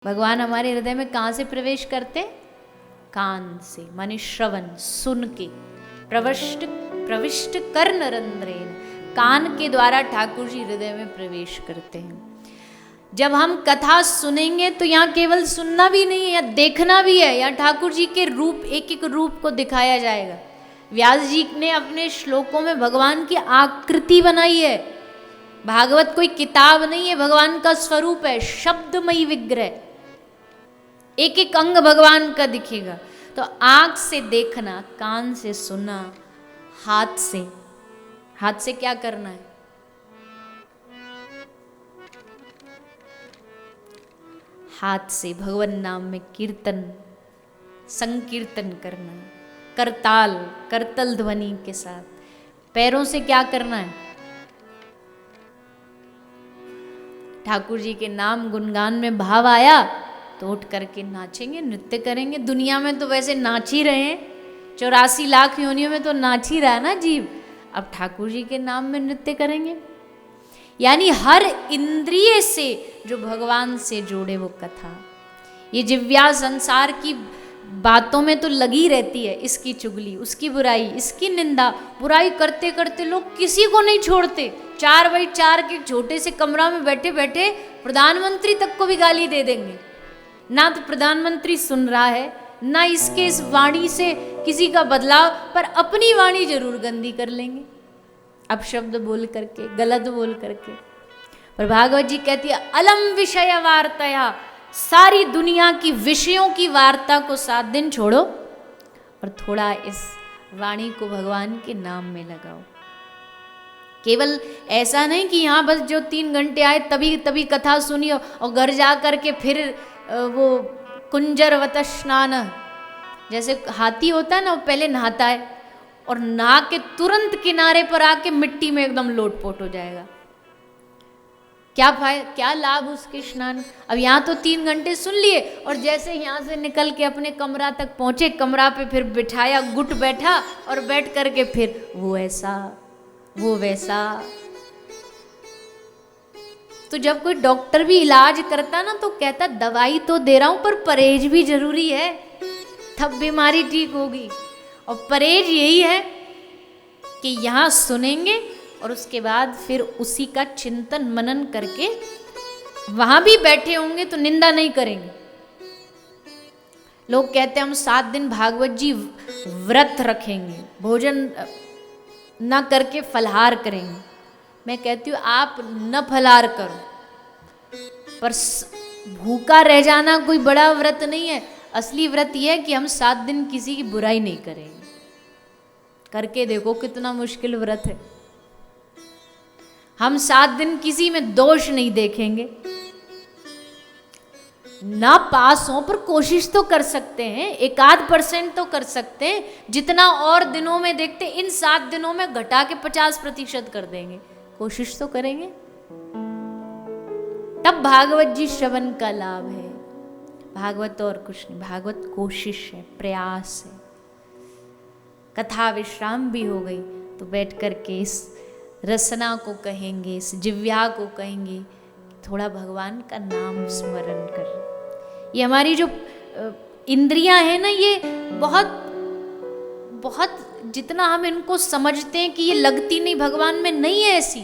भगवान हमारे हृदय में कहाँ से प्रवेश करते? कान से, माने श्रवण, सुन के। प्रविष्ट प्रविष्ट कर्ण रंध्रेन, कान के द्वारा ठाकुर जी हृदय में प्रवेश करते हैं। जब हम कथा सुनेंगे तो यहाँ केवल सुनना भी नहीं है, यहाँ देखना भी है। यहाँ ठाकुर जी के रूप, एक एक रूप को दिखाया जाएगा। व्यास जी ने अपने श्लोकों में भगवान की आकृति बनाई है। भागवत कोई किताब नहीं है, भगवान का स्वरूप है, शब्दमयी विग्रह। एक एक अंग भगवान का दिखेगा। तो आंख से देखना, कान से सुनना, हाथ से क्या करना है? हाथ से भगवान नाम में कीर्तन, संकीर्तन करना, करतल ध्वनि के साथ। पैरों से क्या करना है? ठाकुर जी के नाम गुणगान में भाव आया तो उठ करके नाचेंगे, नृत्य करेंगे। दुनिया में तो वैसे नाच ही रहे हैं, 84 लाख योनियों में तो नाच ही रहा है ना जीव। अब ठाकुर जी के नाम में नृत्य करेंगे। यानी हर इंद्रिय से जो भगवान से जोड़े वो कथा। ये जिव्या संसार की बातों में तो लगी रहती है, इसकी चुगली, उसकी बुराई, इसकी निंदा, बुराई करते करते लोग किसी को नहीं छोड़ते। 4x4 के छोटे से कमरा में बैठे बैठे प्रधानमंत्री तक को भी गाली दे देंगे। ना तो प्रधानमंत्री सुन रहा है, ना इसके इस वाणी से किसी का बदलाव, पर अपनी वाणी जरूर गंदी कर लेंगे, अपशब्द बोल करके, गलत बोल करके। पर भागवत जी कहती है अलम विषय वार्तया, सारी दुनिया की विषयों की वार्ता को 7 दिन छोड़ो और थोड़ा इस वाणी को भगवान के नाम में लगाओ। केवल ऐसा नहीं कि यहाँ बस जो 3 घंटे आए तभी तभी कथा सुनी और घर जा करके फिर वो कुंजरवत स्नान, जैसे हाथी होता है ना, वो पहले नहाता है और नहा के तुरंत किनारे पर आके मिट्टी में एकदम लोटपोट हो जाएगा। क्या फायदा, क्या लाभ उसके स्नान? अब यहाँ तो 3 घंटे सुन लिए और जैसे यहाँ से निकल के अपने कमरा तक पहुंचे, कमरा पे फिर बिठाया, गुट बैठा और बैठ करके फिर वो ऐसा वो वैसा। तो जब कोई डॉक्टर भी इलाज करता ना तो कहता दवाई तो दे रहा हूं पर परहेज भी जरूरी है, तब बीमारी ठीक होगी। और परहेज यही है कि यहाँ सुनेंगे और उसके बाद फिर उसी का चिंतन मनन करके वहां भी बैठे होंगे तो निंदा नहीं करेंगे। लोग कहते हैं हम 7 दिन भागवत जी व्रत रखेंगे, भोजन न करके फलहार करेंगे। मैं कहती हूँ आप न फलहार करो, पर भूखा रह जाना कोई बड़ा व्रत नहीं है। असली व्रत यह है कि हम 7 दिन किसी की बुराई नहीं करेंगे। करके देखो कितना मुश्किल व्रत है। हम 7 दिन किसी में दोष नहीं देखेंगे, ना पास हो पर कोशिश तो कर सकते हैं, 1-8% तो कर सकते हैं। जितना और दिनों में देखते, इन 7 दिनों में घटा के 50% कर देंगे, कोशिश तो करेंगे। तब भागवत जी श्रवण का लाभ है। भागवत और कुछ नहीं, भागवत कोशिश है, प्रयास है। कथा विश्राम भी हो गई तो बैठ करके इस रसना को कहेंगे, इस जिव्या को कहेंगे, थोड़ा भगवान का नाम स्मरण कर। ये हमारी जो इंद्रियां हैं ना, ये बहुत बहुत जितना हम इनको समझते हैं कि ये लगती नहीं भगवान में, नहीं है ऐसी।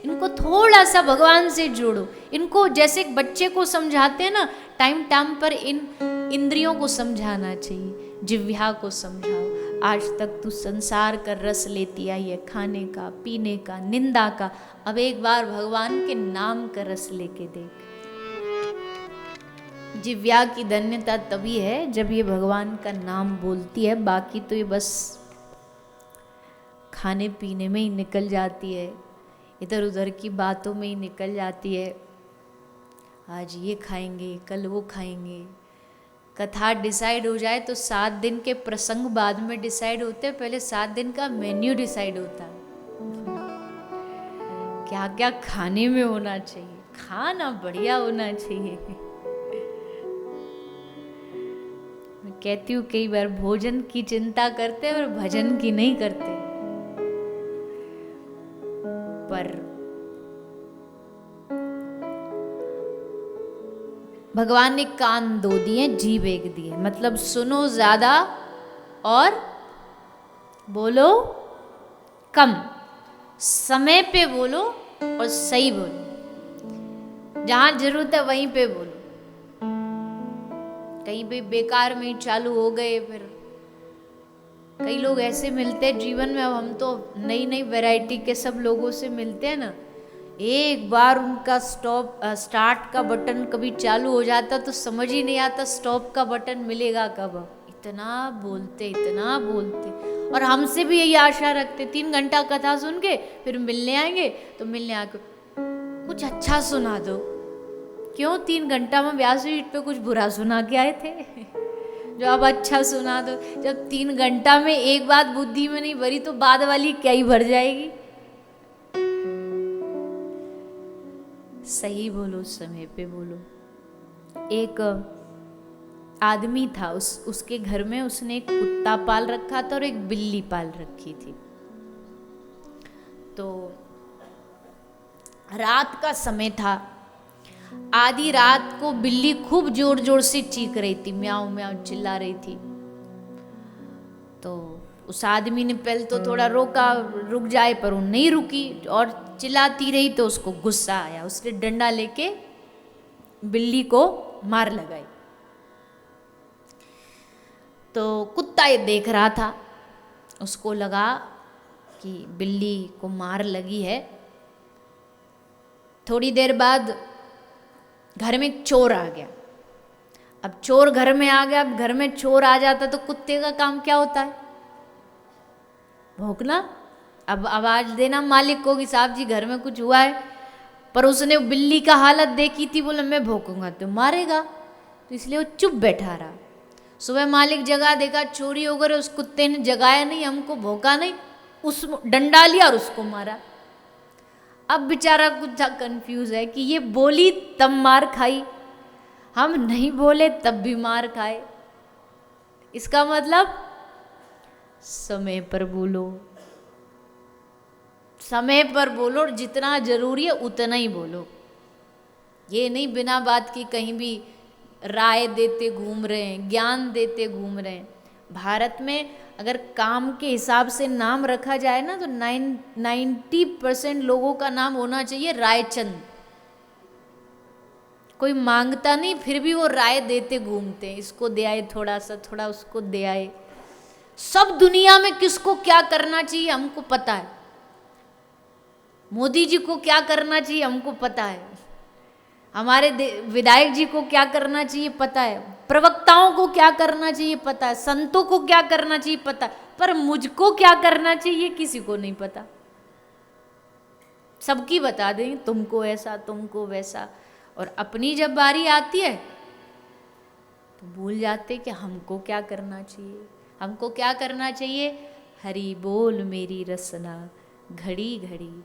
इनको थोड़ा सा भगवान से जोड़ो। इनको जैसे एक बच्चे को समझाते हैं ना, टाइम टाइम पर इन इंद्रियों को समझाना चाहिए। जिह्वा को समझाओ, आज तक तू संसार का रस लेती आई है, खाने का, पीने का, निंदा का, अब एक बार भगवान के नाम का रस लेके देख। जिव्या की धन्यता तभी है जब ये भगवान का नाम बोलती है, बाकी तो ये बस खाने पीने में ही निकल जाती है, इधर उधर की बातों में ही निकल जाती है। आज ये खाएंगे, कल वो खाएंगे। कथा डिसाइड हो जाए तो 7 दिन के प्रसंग बाद में डिसाइड होते हैं, पहले 7 दिन का मेन्यू डिसाइड होता है। क्या क्या खाने में होना चाहिए, खाना बढ़िया होना चाहिए। मैं कहती हूँ कई बार भोजन की चिंता करते हैं और भजन की नहीं करते। पर भगवान ने कान 2 दिए, जीभ 1 दी है, मतलब सुनो ज़्यादा और बोलो कम, समय पे बोलो और सही बोलो, जहां जरूरत है वहीं पे बोलो। कहीं भी बेकार में ही चालू हो गए, फिर कई लोग ऐसे मिलते हैं जीवन में। अब हम तो नई नई वैरायटी के सब लोगों से मिलते हैं ना, एक बार उनका स्टार्ट का बटन कभी चालू हो जाता तो समझ ही नहीं आता स्टॉप का बटन मिलेगा कब। इतना बोलते, इतना बोलते, और हमसे भी यही आशा रखते 3 घंटा कथा सुन के फिर मिलने आएंगे, तो मिलने आके कुछ अच्छा सुना दो। क्यों 3 घंटा में व्यासपीठ पे कुछ बुरा सुना के आए थे? जो अब अच्छा सुना दो। जब 3 घंटा में एक बात बुद्धि में नहीं भरी तो बाद वाली क्या ही भर जाएगी। सही बोलो, समय पे बोलो। एक आदमी था, उसके घर में उसने एक कुत्ता पाल रखा था और एक बिल्ली पाल रखी थी। तो रात का समय था, आधी रात को बिल्ली खूब जोर जोर से चीख रही थी, म्याऊं म्याऊं चिल्ला रही थी। तो उस आदमी ने पहले तो थोड़ा रोका, रुक जाए, पर वो नहीं रुकी और चिल्लाती रही। तो उसको गुस्सा आया, उसने डंडा लेके बिल्ली को मार लगाई। तो कुत्ता ये देख रहा था, उसको लगा कि बिल्ली को मार लगी है। थोड़ी देर बाद घर में एक चोर आ गया। अब चोर घर में आ गया, अब घर में चोर आ जाता तो कुत्ते का काम क्या होता है? भौंकना। अब आवाज देना मालिक को कि साहब जी घर में कुछ हुआ है। पर उसने बिल्ली का हालत देखी थी, बोला मैं भौंकूंगा तो मारेगा, तो इसलिए वो चुप बैठा रहा। सुबह मालिक जगा, देखा चोरी हो गई, उस कुत्ते ने जगाया नहीं, हमको भौंका नहीं, उस डंडा लिया और उसको मारा। अब बेचारा कुछ कंफ्यूज है कि ये बोली तब मार खाई, हम नहीं बोले तब भी मार खाए। इसका मतलब समय पर बोलो, समय पर बोलो और जितना जरूरी है उतना ही बोलो। ये नहीं बिना बात की कहीं भी राय देते घूम रहे हैं, ज्ञान देते घूम रहे हैं। भारत में अगर काम के हिसाब से नाम रखा जाए ना तो 90% लोगों का नाम होना चाहिए रायचंद। कोई मांगता नहीं, फिर भी वो राय देते घूमते हैं, इसको दे आए थोड़ा सा, थोड़ा उसको दे आए। सब दुनिया में किसको क्या करना चाहिए हमको पता है। मोदी जी को क्या करना चाहिए हमको पता है, हमारे विधायक जी को क्या करना चाहिए पता है, प्रवक्ताओं को क्या करना चाहिए पता है, संतों को क्या करना चाहिए पता है, पर मुझको क्या करना चाहिए किसी को नहीं पता। सबकी बता दें, तुमको ऐसा, तुमको वैसा, और अपनी जब बारी आती है तो भूल जाते कि हमको क्या करना चाहिए। हमको क्या करना चाहिए? हरि बोल मेरी रसना घड़ी घड़ी,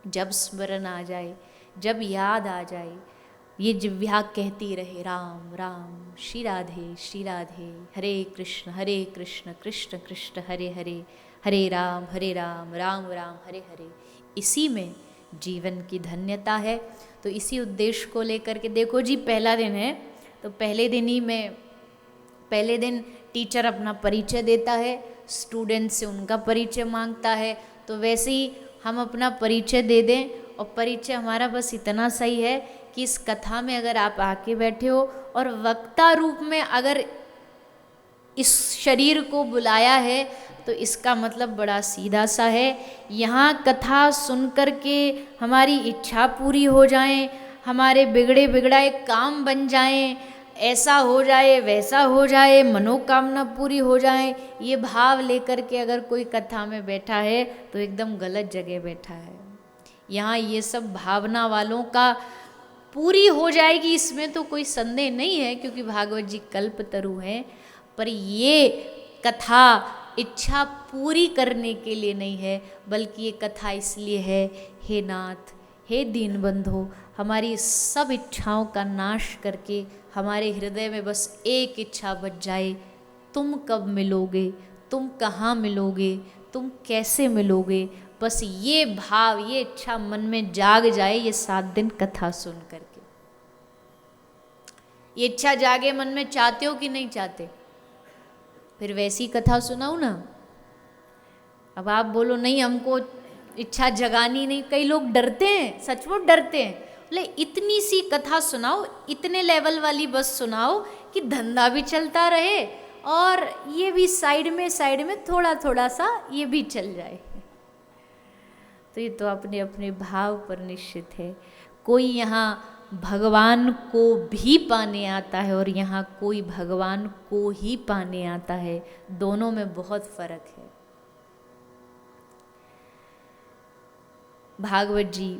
जब स्मरण आ जाए, जब याद आ जाए, ये जिह्वा कहती रहे राम राम, श्री राधे, हरे कृष्ण कृष्ण कृष्ण हरे हरे, हरे राम राम राम हरे हरे। इसी में जीवन की धन्यता है। तो इसी उद्देश्य को लेकर के देखो जी, पहला दिन है तो पहले दिन टीचर अपना परिचय देता है, स्टूडेंट से उनका परिचय मांगता है। तो वैसे ही हम अपना परिचय दे दें, और परिचय हमारा बस इतना सही है कि इस कथा में अगर आप आके बैठे हो और वक्ता रूप में अगर इस शरीर को बुलाया है तो इसका मतलब बड़ा सीधा सा है। यहाँ कथा सुन कर के हमारी इच्छा पूरी हो जाए, हमारे बिगड़े बिगड़ाए काम बन जाएं, ऐसा हो जाए वैसा हो जाए, मनोकामना पूरी हो जाए, ये भाव लेकर के अगर कोई कथा में बैठा है तो एकदम गलत जगह बैठा है। यहाँ ये सब भावना वालों का पूरी हो जाएगी, इसमें तो कोई संदेह नहीं है, क्योंकि भागवत जी कल्पतरु हैं। पर ये कथा इच्छा पूरी करने के लिए नहीं है, बल्कि ये कथा इसलिए है, हे नाथ, हे दीनबंधो, हमारी सब इच्छाओं का नाश करके हमारे हृदय में बस एक इच्छा बच जाए, तुम कब मिलोगे, तुम कहाँ मिलोगे, तुम कैसे मिलोगे, बस ये भाव, ये इच्छा मन में जाग जाए ये 7 दिन कथा सुन करके। ये इच्छा जागे मन में, चाहते हो कि नहीं चाहते? फिर वैसी कथा सुनाऊं ना। अब आप बोलो नहीं हमको इच्छा जगानी नहीं, कई लोग डरते हैं, सचमुच डरते हैं। बोले इतनी सी कथा सुनाओ, इतने लेवल वाली बस सुनाओ कि धंधा भी चलता रहे और ये भी साइड में थोड़ा थोड़ा सा ये भी चल जाए। तो ये तो अपने अपने भाव पर निश्चित है। कोई यहाँ भगवान को भी पाने आता है और यहाँ कोई भगवान को ही पाने आता है, दोनों में बहुत फर्क है। भागवत जी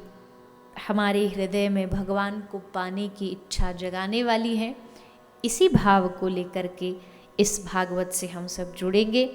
हमारे हृदय में भगवान को पाने की इच्छा जगाने वाली है। इसी भाव को लेकर के इस भागवत से हम सब जुड़ेंगे।